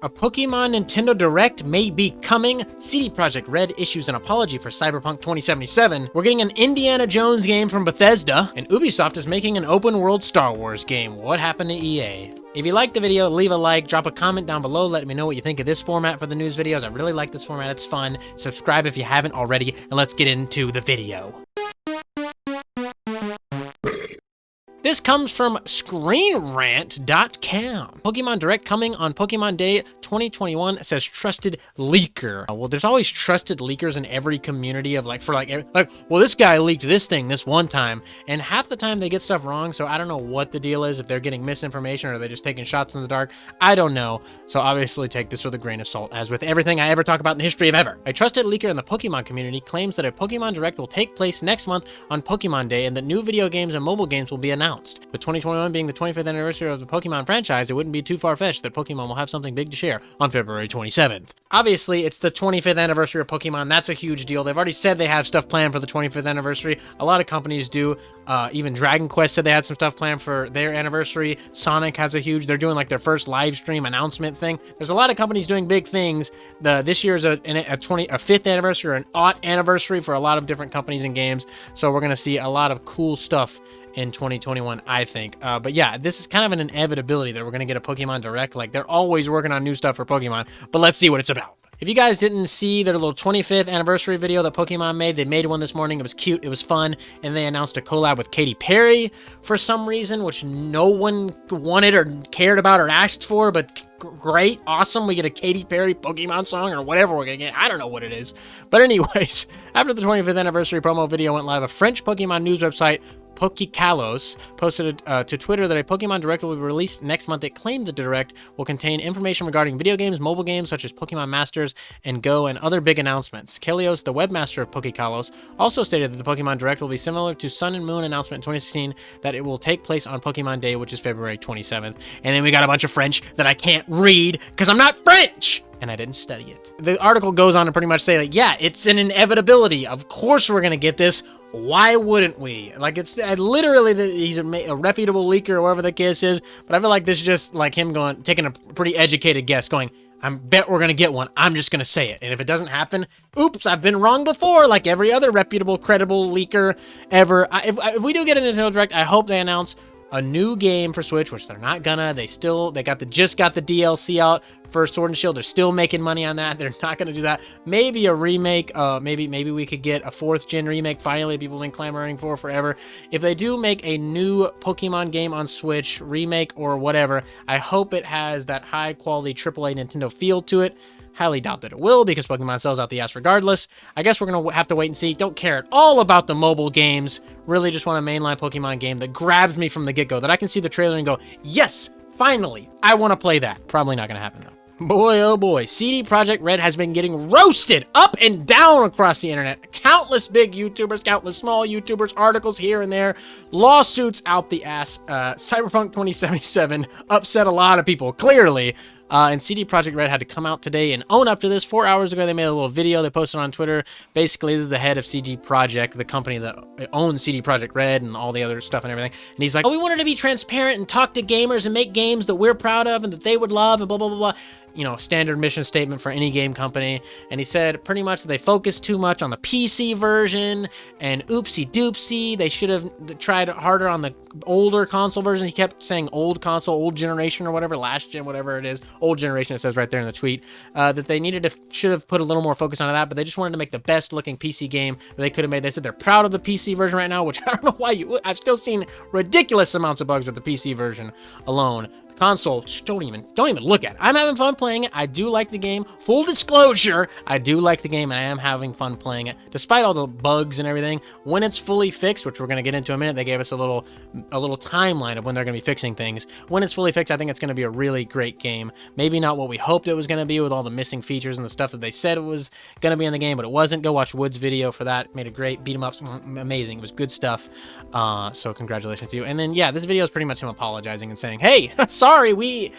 A Pokemon Nintendo Direct may be coming. CD Projekt Red issues an apology for Cyberpunk 2077. We're getting an Indiana Jones game from Bethesda. And Ubisoft is making an open-world Star Wars game. What happened to EA? If you liked the video, leave a like, drop a comment down below, let me know what you think of this format for the news videos. I really like this format, it's fun. Subscribe if you haven't already, and let's get into the video. This comes from ScreenRant.com. Pokemon Direct coming on Pokemon Day 2021 says trusted leaker. Well, there's always trusted leakers in every community of well, this guy leaked this thing this one time, and half the time they get stuff wrong, so I don't know what the deal is, if they're getting misinformation or they're just taking shots in the dark. I don't know, so obviously take this with a grain of salt, as with everything I ever talk about in the history of ever. A trusted leaker in the Pokemon community claims that a Pokemon Direct will take place next month on Pokemon Day and that new video games and mobile games will be announced. With 2021 being the 25th anniversary of the Pokemon franchise, it wouldn't be too far-fetched that Pokemon will have something big to share on February 27th. Obviously, it's the 25th anniversary of Pokemon. That's a huge deal. They've already said they have stuff planned for the 25th anniversary. A lot of companies do. Even Dragon Quest said they had some stuff planned for their anniversary. Sonic has they're doing like their first live stream announcement thing. There's a lot of companies doing big things. This year is a 5th anniversary or an aught anniversary for a lot of different companies and games. So we're going to see a lot of cool stuff in 2021, I think. But yeah, this is kind of an inevitability that we're going to get a Pokemon Direct. Like, they're always working on new stuff for Pokemon, but let's see what it's about. If you guys didn't see their little 25th anniversary video that Pokemon made, they made one this morning. It was cute, it was fun, and they announced a collab with Katy Perry for some reason, which no one wanted or cared about or asked for, but great, awesome. We get a Katy Perry Pokemon song or whatever we're gonna get. I don't know what it is. But anyways, after the 25th anniversary promo video went live, a French Pokemon news website, Pokécalos, posted to Twitter that a Pokemon Direct will be released next month. It claimed the Direct will contain information regarding video games, mobile games such as Pokemon Masters and Go, and other big announcements. Kelios, the webmaster of Pokécalos, also stated that the Pokemon Direct will be similar to Sun and Moon announcement in 2016, that it will take place on Pokemon Day, which is February 27th. And then we got a bunch of French that I can't read because I'm not French! And I didn't study it. The article goes on to pretty much say, like, yeah, it's an inevitability. Of course we're gonna get this. Why wouldn't we? Like, it's literally, he's a reputable leaker or whatever the case is, but I feel like this is just like him taking a pretty educated guess, going, I bet we're gonna get one. I'm just gonna say it. And if it doesn't happen, oops, I've been wrong before, like every other reputable, credible leaker ever. If we do get a Nintendo Direct, I hope they announce a new game for Switch, which they're not gonna. Just got the DLC out for Sword and Shield. They're still making money on that. They're not gonna do that. Maybe a remake. Maybe we could get a 4th gen remake. Finally, people have been clamoring for forever. If they do make a new Pokemon game on Switch, remake or whatever, I hope it has that high quality AAA Nintendo feel to it. Highly doubt that it will, because Pokemon sells out the ass regardless. I guess we're going to have to wait and see. Don't care at all about the mobile games. Really just want a mainline Pokemon game that grabs me from the get-go, that I can see the trailer and go, yes, finally, I want to play that. Probably not going to happen, though. Boy, oh boy, CD Projekt Red has been getting roasted up and down across the internet. Countless big YouTubers, countless small YouTubers, articles here and there, lawsuits out the ass. Cyberpunk 2077 upset a lot of people, clearly. And CD Projekt Red had to come out today and own up to this. 4 hours ago, they made a little video they posted on Twitter. Basically, this is the head of CD Projekt, the company that owns CD Projekt Red and all the other stuff and everything. And he's like, oh, we wanted to be transparent and talk to gamers and make games that we're proud of and that they would love and blah, blah, blah, blah. You know, standard mission statement for any game company. And he said pretty much that they focused too much on the PC version and oopsie doopsie. They should have tried harder on the older console version. He kept saying old console, old generation or whatever, last gen, whatever it is. Old generation, it says right there in the tweet. That they should have put a little more focus on that, but they just wanted to make the best looking PC game that they could have made. They said they're proud of the PC version right now, which I don't know why I've still seen ridiculous amounts of bugs with the PC version alone. Console, just don't even look at it. I'm having fun playing it. I do like the game. Full disclosure, I do like the game and I am having fun playing it, despite all the bugs and everything. When it's fully fixed, which we're going to get into in a minute, they gave us a little timeline of when they're going to be fixing things. When it's fully fixed, I think it's going to be a really great game. Maybe not what we hoped it was going to be with all the missing features and the stuff that they said it was going to be in the game, but it wasn't. Go watch Wood's video for that. Made a great beat 'em ups. Amazing. It was good stuff. So congratulations to you. And then, yeah, this video is pretty much him apologizing and saying, hey, sorry, we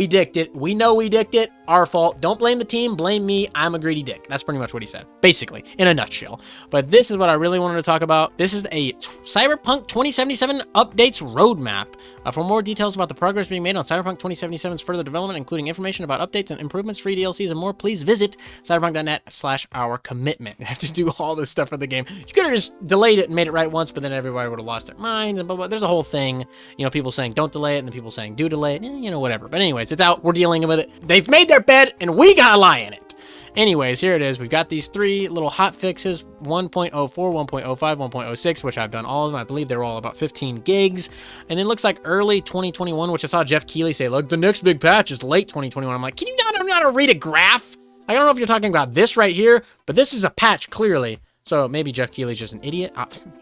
dicked it. We know we dicked it. our fault. Don't blame the team, blame me. I'm a greedy dick. That's pretty much what he said, basically, in a nutshell. But this is what I really wanted to talk about. This is a Cyberpunk 2077 updates roadmap. For more details about the progress being made on Cyberpunk 2077's further development, including information about updates and improvements, free DLCs, and more, please visit cyberpunk.net/our-commitment. You have to do all this stuff for the game. You could have just delayed it and made it right once, but then everybody would have lost their minds and blah, blah. There's a whole thing, you know, people saying don't delay it and then people saying do delay it, you know, whatever. But anyways, it's out. We're dealing with it. They've made their bed and we gotta lie in it. Anyways, here it is. We've got these 3 little hot fixes, 1.04, 1.05, 1.06, which I've done all of them. I believe they're all about 15 gigs. And then it looks like early 2021, which I saw Jeff Keighley say, look, the next big patch is late 2021. I'm like, can you not know how to read a graph? I don't know if you're talking about this right here, but this is a patch clearly. So maybe Jeff Keighley's just an idiot.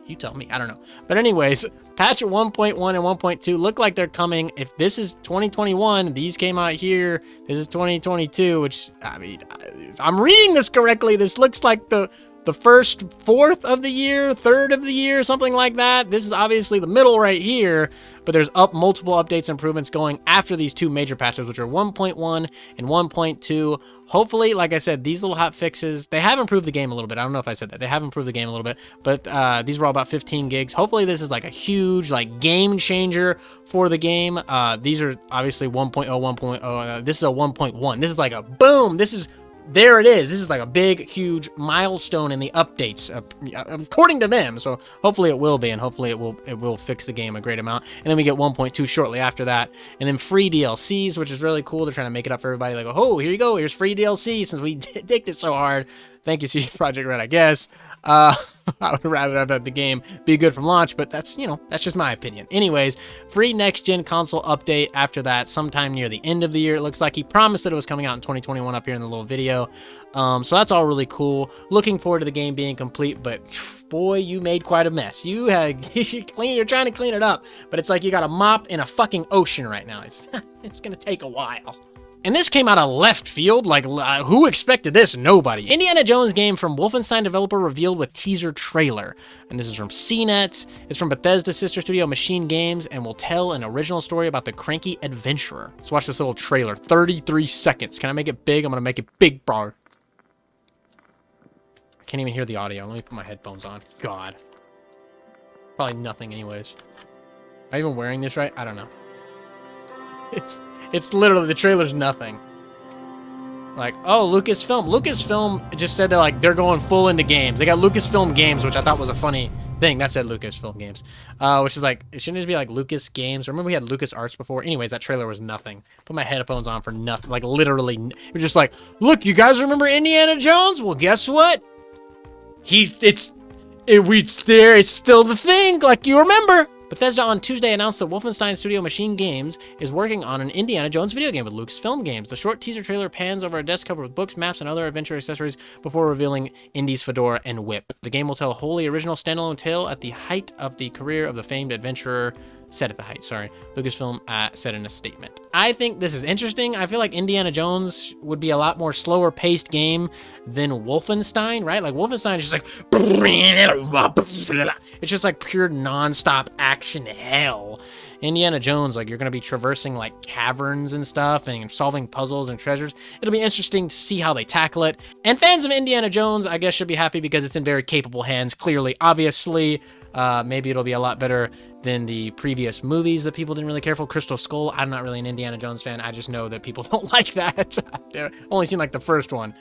You tell me. I don't know. But anyways, patch 1.1 and 1.2 look like they're coming. If this is 2021, these came out here. This is 2022, which, I mean, if I'm reading this correctly, this looks like the first fourth of the year, third of the year, something like that. This is obviously the middle right here, but there's multiple updates and improvements going after these 2 major patches, which are 1.1 and 1.2. Hopefully, like I said, these little hot fixes, they have improved the game a little bit. I don't know if I said that. They have improved the game a little bit, but these were all about 15 gigs. Hopefully, this is like a huge like game changer for the game. These are obviously 1.0, 1.0. This is a 1.1. This is like a boom. There it is. This is like a big, huge milestone in the updates, according to them. So hopefully it will be, and hopefully it will fix the game a great amount. And then we get 1.2 shortly after that, and then free DLCs, which is really cool. They're trying to make it up for everybody. Like, oh, here you go. Here's free DLC since we dicked it so hard. Thank you, CD Projekt Red, I guess. I would rather have had the game be good from launch, but that's, you know, that's just my opinion. Anyways, free next-gen console update after that, sometime near the end of the year. It looks like he promised that it was coming out in 2021 up here in the little video. So that's all really cool. Looking forward to the game being complete, but boy, you made quite a mess. You're trying to clean it up, but it's like you got a mop in a fucking ocean right now. It's gonna take a while. And this came out of left field, like, who expected this? Nobody. Indiana Jones game from Wolfenstein developer revealed with teaser trailer. And this is from CNET. It's from Bethesda's sister studio, Machine Games, and will tell an original story about the cranky adventurer. Let's watch this little trailer. 33 seconds. Can I make it big? I'm gonna make it big, bro. I can't even hear the audio. Let me put my headphones on. God. Probably nothing anyways. Am I even wearing this right? I don't know. It's literally, the trailer's nothing. Like, oh, Lucasfilm just said they're going full into games. They got Lucasfilm Games, which I thought was a funny thing. That said Lucasfilm Games. Which is like, it shouldn't just be like Lucas Games. Remember we had Lucas Arts before? Anyways, that trailer was nothing. Put my headphones on for nothing. Like, literally, it was just like, look, you guys remember Indiana Jones? Well, guess what? It's still the thing, like you remember. Bethesda on Tuesday announced that Wolfenstein studio Machine Games is working on an Indiana Jones video game with Lucasfilm Games. The short teaser trailer pans over a desk covered with books, maps, and other adventure accessories before revealing Indy's fedora and whip. The game will tell a wholly original standalone tale at the height of the career of the famed adventurer. Lucasfilm said in a statement. I think this is interesting. I feel like Indiana Jones would be a lot more slower paced game than Wolfenstein, right? Like Wolfenstein is just like, it's just like pure non-stop action hell. Indiana Jones, like, you're going to be traversing like caverns and stuff and solving puzzles and treasures. It'll be interesting to see how they tackle it. And fans of Indiana Jones, I guess, should be happy because it's in very capable hands, clearly, obviously. Maybe it'll be a lot better than the previous movies that people didn't really care for. Crystal Skull, I'm not really an Indiana Jones fan. I just know that people don't like that. I've only seen like the first one.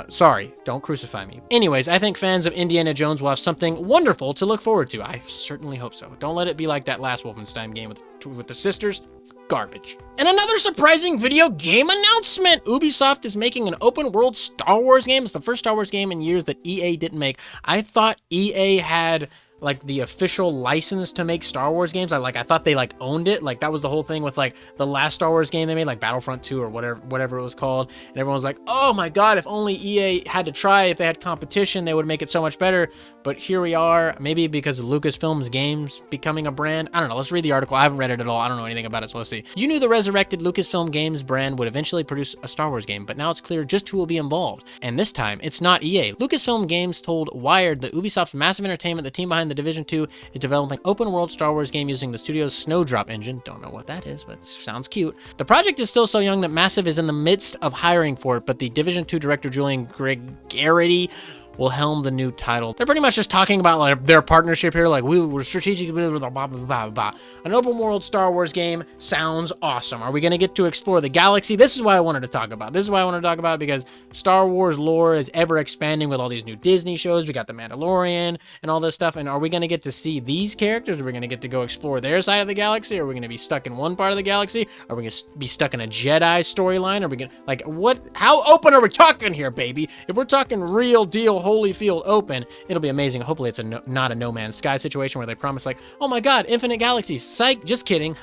Sorry, don't crucify me. Anyways, I think fans of Indiana Jones will have something wonderful to look forward to. I certainly hope so. Don't let it be like that last Wolfenstein game with the sisters. Garbage. And another surprising video game announcement! Ubisoft is making an open world Star Wars game. It's the first Star Wars game in years that EA didn't make. I thought EA had like the official license to make Star Wars games. I thought they like owned it. Like that was the whole thing with like the last Star Wars game they made, like Battlefront 2 or whatever it was called. And everyone was like, oh my god, if only EA had to try, if they had competition, they would make it so much better. But here we are, maybe because of Lucasfilm's games becoming a brand. I don't know. Let's read the article. I haven't read it at all. I don't know anything about it, so let's see. You knew the resurrected Lucasfilm Games brand would eventually produce a Star Wars game, but now it's clear just who will be involved. And this time, it's not EA. Lucasfilm Games told Wired that Ubisoft's massive entertainment, the team behind headline, The Division 2 is developing open world Star Wars game using the studio's Snowdrop engine. Don't know what that is, but sounds cute. The project is still so young that Massive is in the midst of hiring for it, but the Division 2 director Julian Gregarity will helm the new title. They're pretty much just talking about like their partnership here, like we were strategic, blah, blah, blah, blah, blah. An open world Star Wars game sounds awesome. Are we gonna get to explore the galaxy? This is why I wanted to talk about. This is why I wanted to talk about, because Star Wars lore is ever expanding with all these new Disney shows. We got The Mandalorian and all this stuff. And are we gonna get to see these characters? Are we gonna get to go explore their side of the galaxy? Are we gonna be stuck in one part of the galaxy? Are we gonna be stuck in a Jedi storyline? Are we gonna, like, what? How open are we talking here, baby? If we're talking real deal, Holyfield open, it'll be amazing. Hopefully it's not a No Man's Sky situation where they promise like, oh my god, infinite galaxies, psych, just kidding,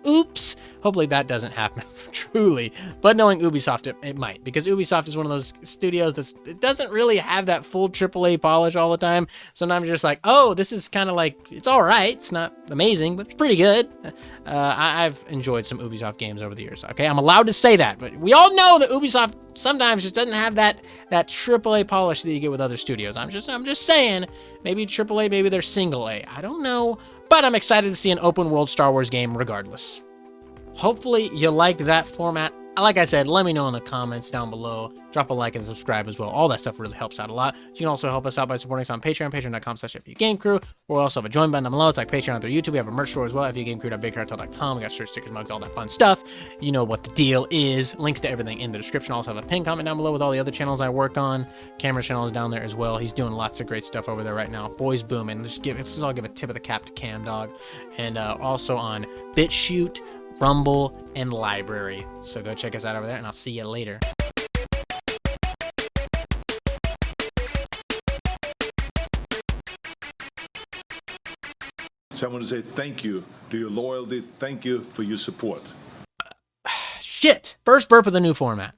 oops. Hopefully that doesn't happen, truly. But knowing Ubisoft, it might, because Ubisoft is one of those studios it doesn't really have that full AAA polish all the time. Sometimes you're just like, oh, this is kind of like, it's all right, it's not amazing, but it's pretty good. I've enjoyed some Ubisoft games over the years, okay? I'm allowed to say that, but we all know that Ubisoft sometimes just doesn't have that AAA polish that you get with other studios. I'm just saying, maybe AAA, maybe they're single A. I don't know, but I'm excited to see an open world Star Wars game regardless. Hopefully you liked that format. Like I said, let me know in the comments down below. Drop a like and subscribe as well. All that stuff really helps out a lot. You can also help us out by supporting us on Patreon, patreon.com/FUGameCrew. We also have a join button down below. It's like Patreon through YouTube. We have a merch store as well, FUGameCrew.BigCartel.com. We got shirts, stickers, mugs, all that fun stuff. You know what the deal is. Links to everything in the description. Also have a pinned comment down below with all the other channels I work on. Camera channel is down there as well. He's doing lots of great stuff over there right now. Boys booming. Let's all give a tip of the cap to Cam Dog. And also on BitChute, Rumble, and Library. So go check us out over there, and I'll see you later. So I want to say thank you to your loyalty. Thank you for your support. Shit! First burp of the new format.